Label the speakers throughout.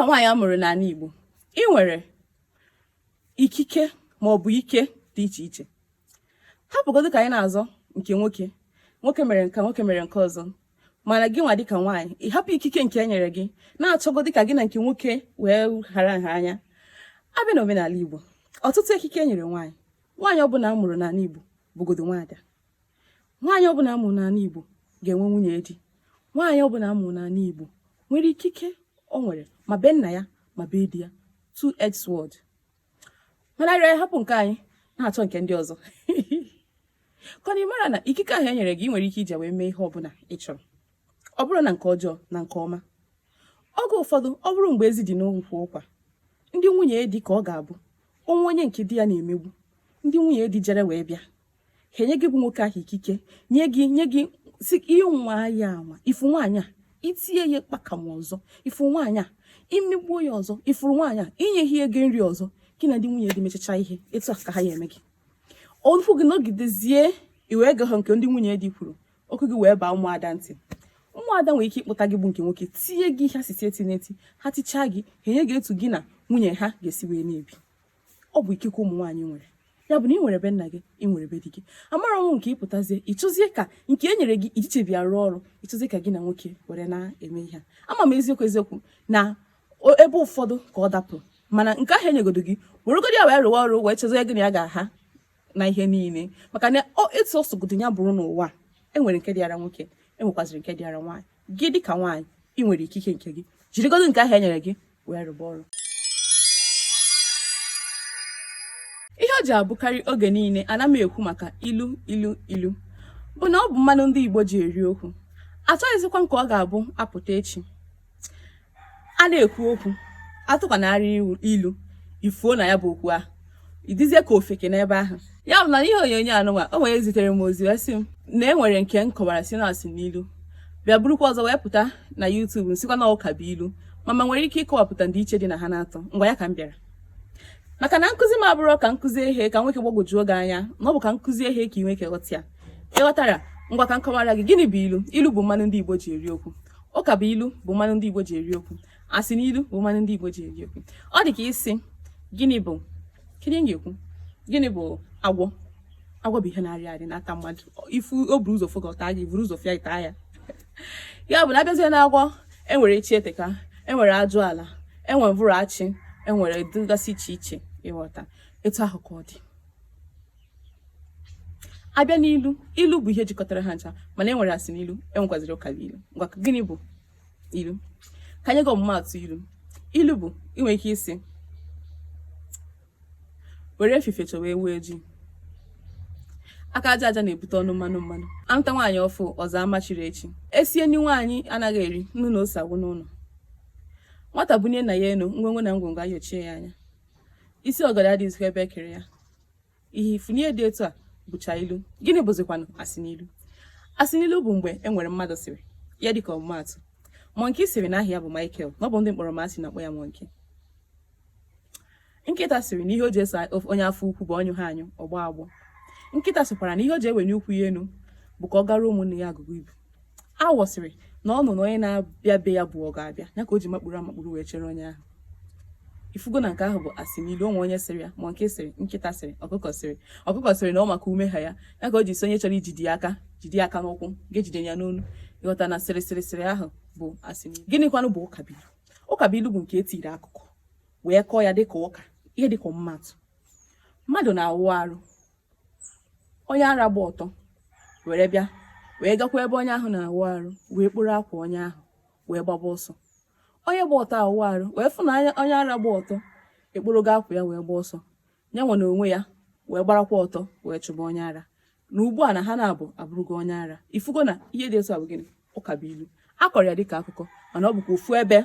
Speaker 1: dịka nwaanyị a mụrụ n'ala Igbo, ị nwere ikike ma ọ bụ ike dị iche iche. Hapụgodu ka anyị na-azọ nke nwoke mere nwoke mere nke ọzọ, mana gị nwa dịka nwaanyị ị hapụ ikike nke e nyere gị na-achọgo dịka gị na nke nwoke wee hara nha anya. Abịa n'omenala Igbo, ọtụtụ ekike e nyere nwaanyị. Nwaanyị ọbụla a mụrụ n'ala Igbo bụgodo nwaada. Nwaanyị ọbụla a mụrụ n'ala Igbo ga-enwe nwunye di. Nwaanyị ọbụla a mụrụ n'ala Igbo nwere ikike o nwere ma be nna ya ma be di ya, two-edged sword. Mana arịa hapụ nke anyị na-achọ nke ndị ọzọ. Ka ị mara na ikike ahụ e nyere gị nwere ike iji wee mee ihe ọbụla ị chọrọ, ọ bụrụ na nke ọjọọ na nke ọma. Oge ụfọdụ ọ bụrụ mgbe ezi dị n'okwu ụkwa, ndị nwunye di ka ọ ga-abụ onwe onye nke di ya na-emegbu, ndị nwunye di jere wee bịa ha enye gị bụ nwoke ahụ ikike, nye gị si ihe nwa ya ama ifu nwaanyị a itinye ya kpakam ọzọ, ifu nwaanyị a imegbuo ya ọzọ, ifuru nwaanyị a inye ihe ego nri ọzọ, gị na ndị nwunye di mechacha ihe etu a ka ha ya eme gị. Ofu gị nọgidezie iwe ego ha nke ndị nwunye di kwuru, okwu gị wee baa ụmụada ntị. Ụmụada nwere ike ịkpụta gị bụ nke nwoke tinye gị ihe asịsị eti ha tichaa gị ha enye gị etu gị na nwunye ha ga-esi wee na-ebi. Ọ bụ ikike ụmụ nwaanyị nwere. Ya bụ na ị nwere be nna gị, ị nwere be di gị. Amara ọnwụ nke ịpụtazie ịchụzie ka nke e nyere gị ijichebi arụ ọrụ, ịchụzie ka gị na nwoke were na-eme ihe. Ama m eziokwu na ebe ụfọdụ ka ọ dapụrụ, mana nke ahụ enyegodo gị weregodi ya wee rụwa ọrụ wee chezie gị na ya ga-aha na ihe niile, maka na etu ọ sogodo ya bụrụ n'ụwa enwere nke dịara nwoke, enwekwaziri nke dịara nwaanyị. Gị dịka nwaanyị ị nwere ikike nke gị, jirigodo nke ahụ enyere gị wee rụba ọrụ. Ihe ọ ji abụkarị oge niile ana m ekwu maka ilu bụ na ọ bụ mmanụ ndị Igbo ji eri okwu. Achọghịzikwa nke ọ ga-abụ apụta echi a na-ekwu okwu atụkwanarị ilu ifuo na ya bụ okwu ahụ idizie ka ofeke n'ebe ahụ. Ya bụ na ihe onyonyo anụnwa o nwere zitere m ozi wee sị m na e nwere nke m kọwara si na asị n'ilu, bịa burukwa ọzọ wee pụta na YouTube nsikwa na ụka bụ ilu, mama nwere ike ịkọwapụta ndị iche dị na ha na-atọ. Ngwa ya ka m bịara, maka na nkụzi m abụrụ ka nkụzi ihe ka nwoke gbagwojuo gị anya, na ọ bụ ka nkụzi ihe ka ị nwee ghọta ya. Ịghọtara? Ngwa ka nkọwara gị gịnị bụ ilu. Ilu bụ mmanụ ndị Igbo ji eri okwu. Ụka bụ ilu bụ mmanụ ndị Igbo ji eri okwu. Asị n'ilu bụ mmanụ ndị Igbo ji eri okwu. Ọ dị ka isi gịnị bụ ga-ekwu gịnị bụ agwọ. Agwọ bụ ihe na-arị n'aka mmadụ. Ifu o buru ụzọ fụga ọta gị, buru ụzọ fịa ita ya. Ya bụ na abịazie na agwọ enwere echi eteka, enwere ajụ ala, enwere mvụrụ achị, enwere dịgasị iche iche. Ịghọta? Etu ahụ ka ọ dị. Abịa n'ilu, ilu bụ ihe jikọtara ha ncha, mana enwere asị n'ilu, enwekwaziri ụka ilu. Ngwa gịnị bụ ilu? Ka nye gị ọmụmaatụ ilu. Ilu bụ inwe ike isi were efife chọwa ewu eji, aka aja aja na-ebute ọnụ mmanụ. Anta nwaanyị ọfụ ọzọ amachiri echi. Esie nri nwaanyị anaghị eri, nnu na ose agwụ n'ụlọ. Nwata bunye na ya enu, ngwongwo na ngwongwo ayochie ya anya. Isi ọgọdọ adịghịzikwa ebe ekere ya. Ihe ifunye dị etu a bụcha ilu. Gịnị bụzikwanụ asị n'ilu? Asị n'ilu bụ mgbe enwere mmadụ sịrị ya, dịka ọmụmaatụ Monkey sịrị na aha ya bụ Michael, na ọ bụ ndị mkpọrọ masị na-akpọ ya Monkey. Nkịta sịrị na ihe o ji eso onye afọ ukwu bụ ọnyụ ha anyụ ọgbọ agbọ. Nkịta sịkwara na ihe o ji ewenye ukwu ya enu bụ ka ọ gara ụmụnne ya agụgụ ibu. Awọ sịrị na ọ nụ na onye na-abịa be ya bụ ọ ga-abịa, ya ka o ji makpuru wee chere onye ahụ. Ifugo na nke ahụ bụ asị n'ilu. Onwe onye sịrị ya, Monkey sịrị, nkịta sịrị, ọkụkọ sịrị na ọ maka ume ha ya, ya ka o ji si onye chọrọ ijide ya aka n'ụkwụ ga-ejide ya n'onu. Ịghọta na sịrị ahụ bụ asị n'ilu. Gịnịkwanụ bụ ụkabilu? Ụkabilu bụ nke etiri akụkọ wee kọọ ya dịka ụka, ihe dịka ọmụmaatụ. Mmadụ na-awụ arụ, onye ara gba ọtọ were bịa wee gakwa ebe onye ahụ na-awụ arụ wee kpụrụ akwa onye ahụ wee gbaba ọsọ. Onye gba ọtọ awụ arụ wee fụ na onye ara gba ọtọ ekpụrụ gị akwa ya wee gba ọsọ, ya nwe na onwe ya wee gbarakwa ọtọ wee chụba onye ara. Na ugbu a na ha na-abụ abụrụgo onye ara. Ifugo na ihe dị etu a bụ gịnị? Ụkabilu. Akọrọ ya dịka akụkọ, mana ọ bụkwa ofu ebe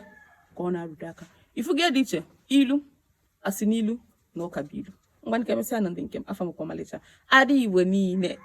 Speaker 1: ka ọ na-arụdo aka. Ifugo dị iche ilu, asị n'ilu na ụkabilu. Ngwa nke emesịa na ndị nke m, afa m kwa Ọmalịcha. Ada Igbo niile.